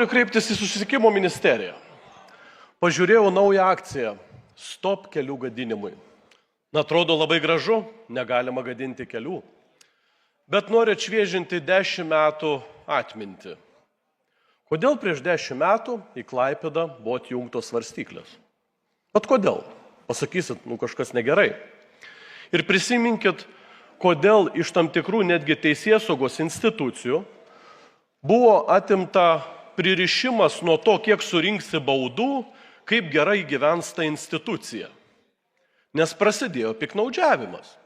Noriu kreiptis į Susisiekimo ministeriją. Pažiūrėjau naują akciją Stop kelių gadinimui. Atrodo labai gražu, negalima gadinti kelių. Bet noriu atšviežinti 10 metų atmintį. Kodėl prieš 10 metų į Klaipėdą buvo atjungtos svarstyklės? Bet kodėl? Pasakysit, kažkas negerai. Ir prisiminkit, kodėl iš tam tikrų netgi teisėsaugos institucijų buvo atimta pririšimas nuo to, kiek surinksi baudų, kaip gerai gyvens ta institucija. Nes prasidėjo piknaudžiavimas.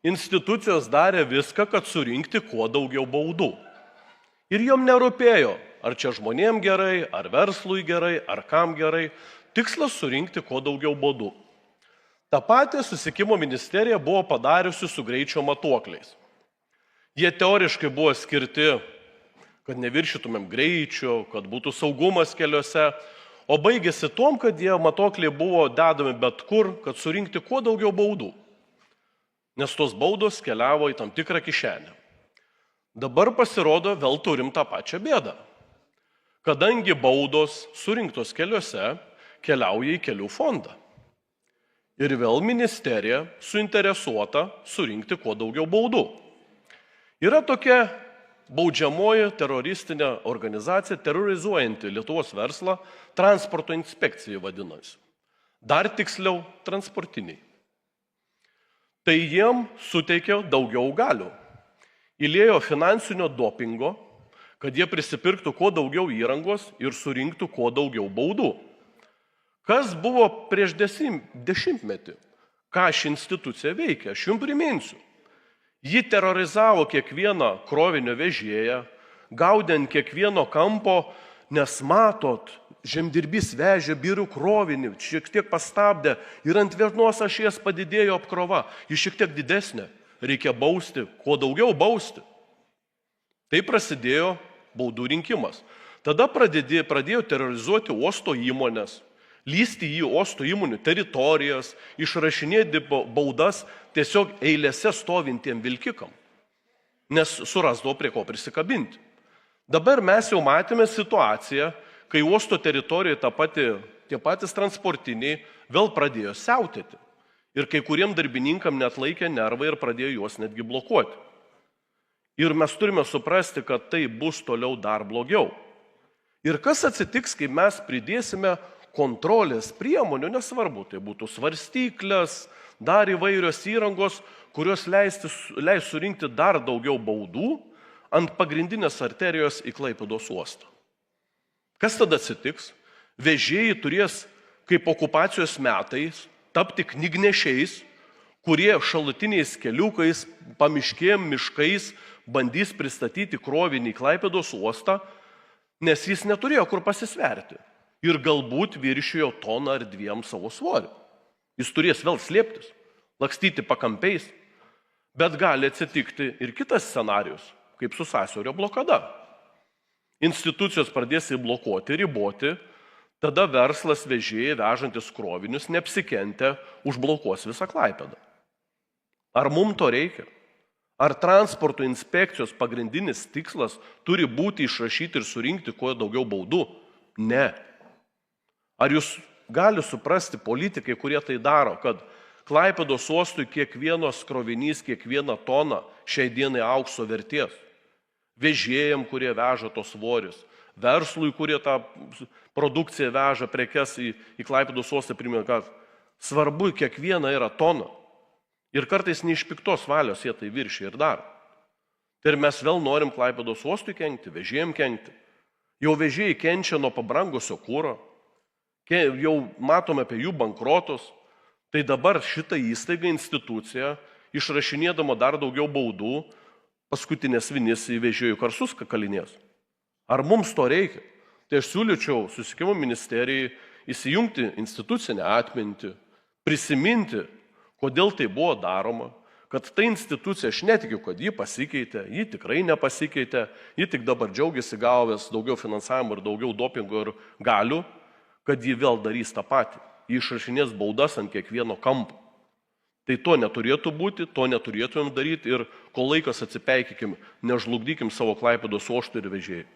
Institucijos darė viską, kad surinkti kuo daugiau baudų. Ir jom nerūpėjo, ar čia žmonėm gerai, ar verslui gerai, ar kam gerai. Tikslas surinkti kuo daugiau baudų. Ta pati Susisiekimo ministerija buvo padariusi su greičio matuokliais. Jie teoriškai buvo skirti, kad neviršytumėm greičio, kad būtų saugumas keliuose, o baigėsi tom, kad jie matuokliai buvo dedami bet kur, kad surinkti kuo daugiau baudų. Nes tos baudos keliavo į tam tikrą kišenę. Dabar pasirodo, vėl turim tą pačią bėdą. Kadangi baudos surinktos keliuose keliauja į kelių fondą. Ir vėl ministerija suinteresuota surinkti kuo daugiau baudų. Yra tokia baudžiamoji teroristinė organizacija, terrorizuojanti Lietuvos verslą, transporto inspekcija vadinasi. Dar tiksliau, transportiniai. Tai jiem suteikė daugiau galių. Įlėjo finansinio dopingo, kad jie prisipirktų kuo daugiau įrangos ir surinktų kuo daugiau baudų. Kas buvo prieš dešimtmetį? Ką ši institucija veikia? Aš jums priminsiu. Ji terorizavo kiekvieną krovinio vežėją, gaudė ant kiekvieno kampo, nes matot, žemdirbys vežė birų krovinį, šiek tiek pastabdė ir ant vienos ašies padidėjo apkrova. Ji šiek tiek didesnė, reikia bausti, kuo daugiau bausti. Tai prasidėjo baudų rinkimas. Tada pradėjo terrorizuoti uosto įmonės, lysti į uosto įmonių teritorijas, išrašinėti baudas tiesiog eilėse stovintiem vilkikam, nes surasdavo prie ko prisikabinti. Dabar mes jau matėme situaciją, kai uosto teritorijoje tie patys transportiniai vėl pradėjo siautėti. Ir kai kuriem darbininkam net laikė nervai ir pradėjo juos netgi blokuoti. Ir mes turime suprasti, kad tai bus toliau dar blogiau. Ir kas atsitiks, kai mes pridėsime kontrolės priemonių, nesvarbu, tai būtų svarstyklės, dar įvairios įrangos, kurios leis surinkti dar daugiau baudų ant pagrindinės arterijos į Klaipėdos uostą. Kas tada atsitiks? Vežėjai turės, kaip okupacijos metais, tapti knygnešiais, kurie šalutiniais keliukais, pamiškėm, miškais bandys pristatyti krovinį į Klaipėdos uostą, nes jis neturėjo kur pasisverti. Ir galbūt viršijo toną ar 2 savo svorį. Jis turės vėl slėptis, lakstyti pakampiais, bet gali atsitikti ir kitas scenarius, kaip su sąsiaurio blokada. Institucijos pradės įblokuoti, riboti, tada verslas vežėjai vežantis krovinius neapsikentę užblokuos visą Klaipėdą. Ar mums to reikia? Ar transporto inspekcijos pagrindinis tikslas turi būti išrašyti ir surinkti kuo daugiau baudų? Ne. Ar jūs gali suprasti politikai, kurie tai daro, kad Klaipėdos uostui kiekvienas krovinys, kiekviena tona šiai dienai aukso vertės? Vežėjam, kurie veža tos svorius, verslui, kurie tą produkciją veža prekes į Klaipėdos uostą, primena, kad svarbu kiekviena yra tona. Ir kartais ne iš piktos valios jie tai viršia ir daro. Tai ir mes vėl norim Klaipėdos uostui kenkti, vežėjam kenkti. Jau vežėjai kenčia nuo pabrangusio kuro. Jau matome apie jų bankrotus, tai dabar šitą įstaigą, instituciją, išrašinėdama dar daugiau baudų, paskutinės vinis į vežėjų karsus kalinės. Ar mums to reikia? Tai aš siūlyčiau Susisiekimo ministerijai įsijungti institucinę atmintį, prisiminti, kodėl tai buvo daroma, kad ta institucija, aš netikiu, kad ji pasikeitė, ji tikrai nepasikeitė, ji tik dabar džiaugiasi gavęs daugiau finansavimo ir daugiau dopingo ir galių, kad ji vėl darys tą patį. Ji išrašinės baudas ant kiekvieno kampo. Tai to neturėtų būti, to neturėtumėm daryti ir kol laikas atsipeikykim, nežlugdykim savo Klaipėdos uosto ir vežėjų.